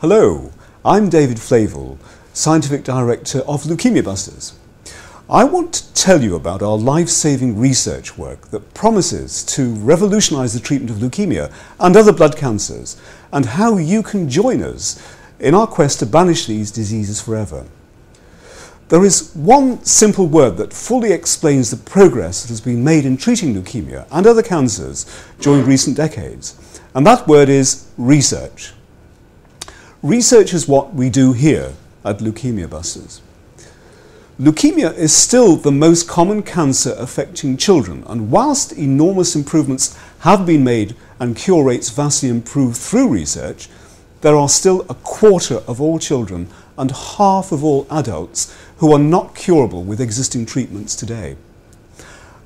Hello, I'm David Flavell, Scientific Director of Leukaemiabusters. I want to tell you about our life-saving research work that promises to revolutionise the treatment of leukemia and other blood cancers, and how you can join us in our quest to banish these diseases forever. There is one simple word that fully explains the progress that has been made in treating leukemia and other cancers during recent decades, and that word is research. Research is what we do here at Leukaemiabusters. Leukemia is still the most common cancer affecting children, and whilst enormous improvements have been made and cure rates vastly improved through research, there are still a quarter of all children and half of all adults who are not curable with existing treatments today.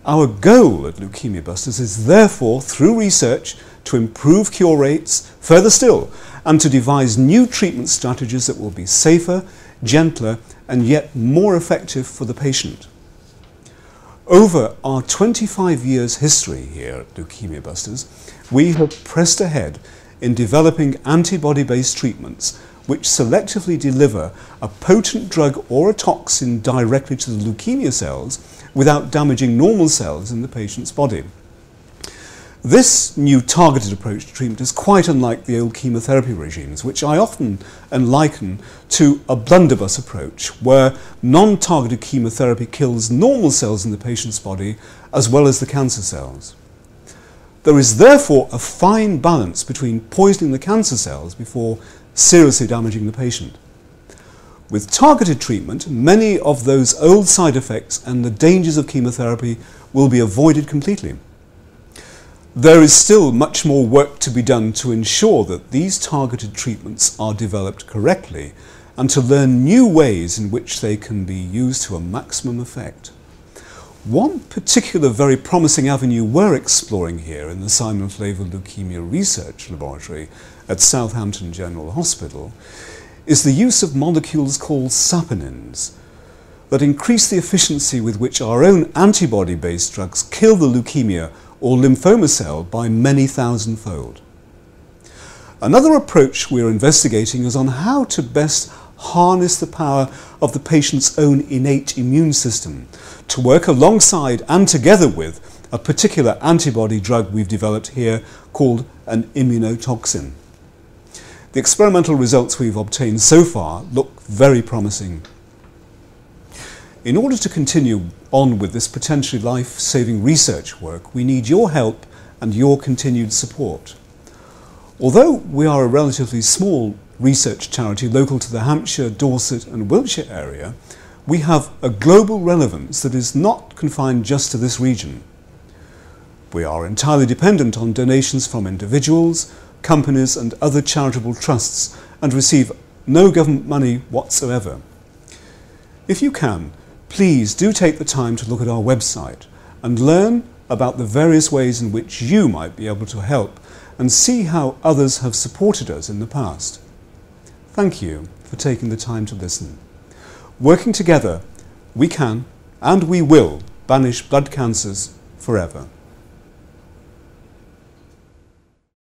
Our goal at Leukaemiabusters is therefore, through research, to improve cure rates, further still, and to devise new treatment strategies that will be safer, gentler, and yet more effective for the patient. Over our 25 years history here at Leukaemiabusters, we have pressed ahead in developing antibody-based treatments which selectively deliver a potent drug or a toxin directly to the leukemia cells without damaging normal cells in the patient's body. This new targeted approach to treatment is quite unlike the old chemotherapy regimes, which I often liken to a blunderbuss approach, where non-targeted chemotherapy kills normal cells in the patient's body as well as the cancer cells. There is therefore a fine balance between poisoning the cancer cells before seriously damaging the patient. With targeted treatment, many of those old side effects and the dangers of chemotherapy will be avoided completely. There is still much more work to be done to ensure that these targeted treatments are developed correctly and to learn new ways in which they can be used to a maximum effect. One particular very promising avenue we're exploring here in the Simon Flavell Leukemia Research Laboratory at Southampton General Hospital is the use of molecules called saponins that increase the efficiency with which our own antibody-based drugs kill the leukemia or lymphoma cell by many thousand-fold. Another approach we're investigating is on how to best harness the power of the patient's own innate immune system to work alongside and together with a particular antibody drug we've developed here called an immunotoxin. The experimental results we've obtained so far look very promising. In order to continue on with this potentially life-saving research work, we need your help and your continued support. Although we are a relatively small research charity local to the Hampshire, Dorset and Wiltshire area, we have a global relevance that is not confined just to this region. We are entirely dependent on donations from individuals, companies and other charitable trusts and receive no government money whatsoever. If you can, please do take the time to look at our website and learn about the various ways in which you might be able to help and see how others have supported us in the past. Thank you for taking the time to listen. Working together, we can and we will banish blood cancers forever.